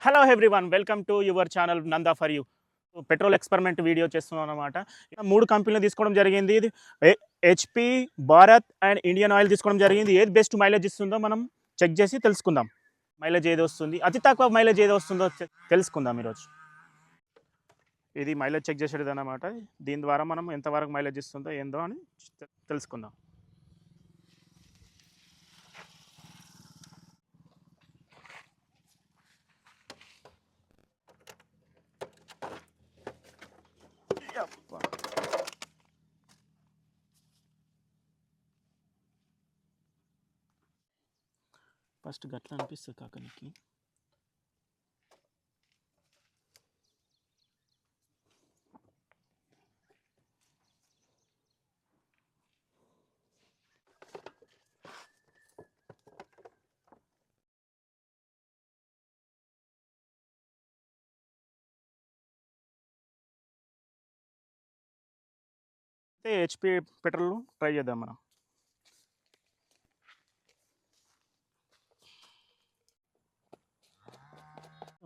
Hello everyone, welcome to your channel Nanda for you. Petrol experiment video చేస్తున్నాం అనమాట. 3 కంపెనీలు తీసుకోవడం జరిగింది. ఇది HP, Bharat and Indian oil తీసుకోవడం జరిగింది. ఏది బెస్ట్ మైలేజ్ ఇస్తుందో మనం చెక్ చేసి తెలుసుకుందాం. మైలేజ్ ఏది వస్తుంది, అతి తక్కువ మైలేజ్ ఏది వస్తుందో తెలుసుకుందాం ఈరోజు. ఇది మైలేజ్ చెక్ చేసేది అనమాట. దీని ద్వారా మనం ఎంతవరకు మైలేజ్ ఇస్తుందో ఏందో అని తెలుసుకుందాం. ఫస్ట్ గట్ల అనిపిస్తుంది కాకనికి. అయితే హెచ్పి పెట్రోల్ ట్రై చేద్దాం మనం.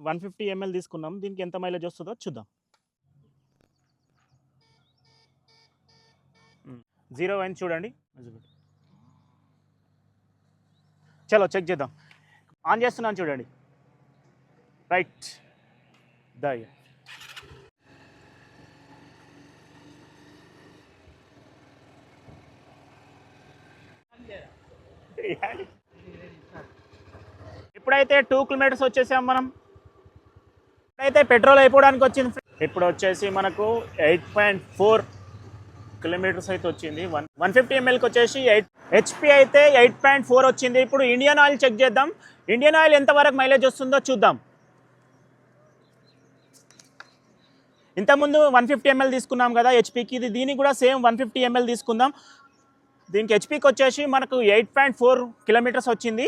$150 ml తీసుకున్నాం. దీనికి ఎంత మైలేజ్ వస్తుందో చూద్దాం. 0 అయింది చూడండి. చలో చెక్ చేద్దాం. ఆన్ చేస్తున్నాను చూడండి. రైట్ దయ. ఇప్పుడైతే 2 కిలోమీటర్స్ వచ్చేసాం మనం. ఇప్పుడైతే పెట్రోల్ అయిపోవడానికి వచ్చింది. ఇప్పుడు వచ్చేసి మనకు 8.4 కిలోమీటర్స్ అయితే వచ్చింది. 150 mlకి వచ్చేసి హెచ్పి అయితే 8.4 వచ్చింది. ఇప్పుడు ఇండియన్ ఆయిల్ చెక్ చేద్దాం. ఇండియన్ ఆయిల్ ఎంతవరకు మైలేజ్ వస్తుందో చూద్దాం. ఇంతకుముందు 150 ml తీసుకున్నాం కదా హెచ్పికి. దీనికి కూడా సేమ్ 150 ml తీసుకుందాం. దీనికి హెచ్పికి వచ్చేసి మనకు 8.4 కిలోమీటర్స్ వచ్చింది.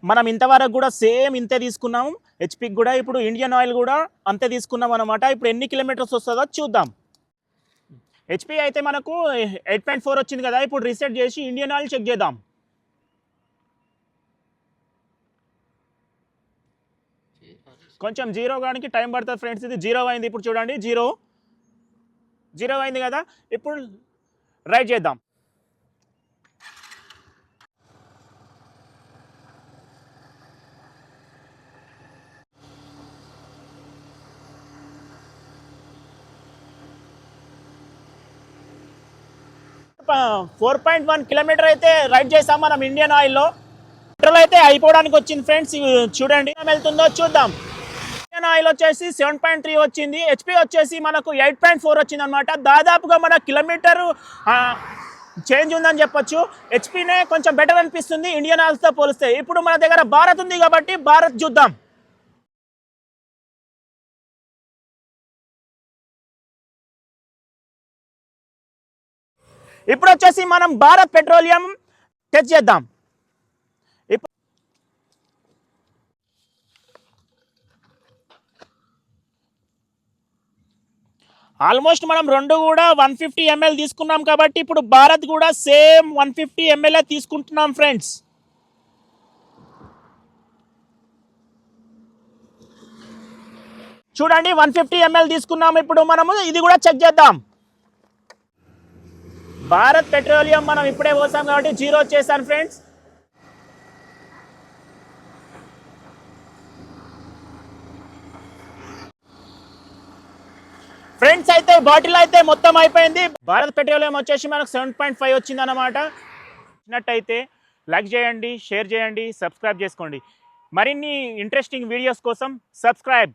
మనం ఇంతవరకు కూడా సేమ్ ఇంతే తీసుకున్నాము హెచ్పికి కూడా. ఇప్పుడు ఇండియన్ ఆయిల్ కూడా అంతే తీసుకున్నాం అనమాట. ఇప్పుడు ఎన్ని కిలోమీటర్స్ వస్తుందో చూద్దాం. హెచ్పి అయితే మనకు 8.4 వచ్చింది కదా. ఇప్పుడు రీసెట్ చేసి ఇండియన్ ఆయిల్ చెక్ చేద్దాం. కొంచెం జీరో కానికి టైం పడుతుంది ఫ్రెండ్స్. ఇది 0 అయింది. ఇప్పుడు చూడండి 0 అయింది కదా. ఇప్పుడు రైట్ చేద్దాం. .1 కిలోమీటర్ అయితే రైడ్ చేసాం మనం ఇండియన్ ఆయిల్లో. పెట్రోల్ అయితే అయిపోవడానికి వచ్చింది ఫ్రెండ్స్. చూడండి వెళ్తుందో చూద్దాం. ఇండియన్ ఆయిల్ వచ్చేసి 7.3 వచ్చింది. హెచ్పి వచ్చేసి మనకు 8.4 వచ్చింది అనమాట. దాదాపుగా మన కిలోమీటర్ చేంజ్ ఉందని చెప్పొచ్చు. హెచ్పినే కొంచెం బెటర్ అనిపిస్తుంది ఇండియన్ ఆయిల్స్తో పోలిస్తే. ఇప్పుడు మన దగ్గర భారత్ ఉంది కాబట్టి భారత్ చూద్దాం. ఇప్పుడు వచ్చేసి మనం భారత్ పెట్రోలియం టెస్ట్ చేద్దాం. ఆల్మోస్ట్ మనం రెండు కూడా 150 ml తీసుకున్నాం కాబట్టి ఇప్పుడు భారత్ కూడా సేమ్ 150 ml తీసుకుంటున్నాం ఫ్రెండ్స్. చూడండి 150 ml తీసుకున్నాం. ఇప్పుడు మనము ఇది కూడా చెక్ చేద్దాం. భారత్ పెట్రోలియం మనం ఇప్పుడే పోసాం కాబట్టి 0 వచ్చేసాను ఫ్రెండ్స్. ఫ్రెండ్స్ అయితే బాటిల్ అయితే మొత్తం అయిపోయింది. భారత్ పెట్రోలియం వచ్చేసి మనకు 7.5 వచ్చింది అన్నమాట. నచ్చినట్టయితే లైక్ చేయండి, షేర్ చేయండి, సబ్స్క్రైబ్ చేసుకోండి. మరిన్ని ఇంట్రెస్టింగ్ వీడియోస్ కోసం సబ్స్క్రైబ్.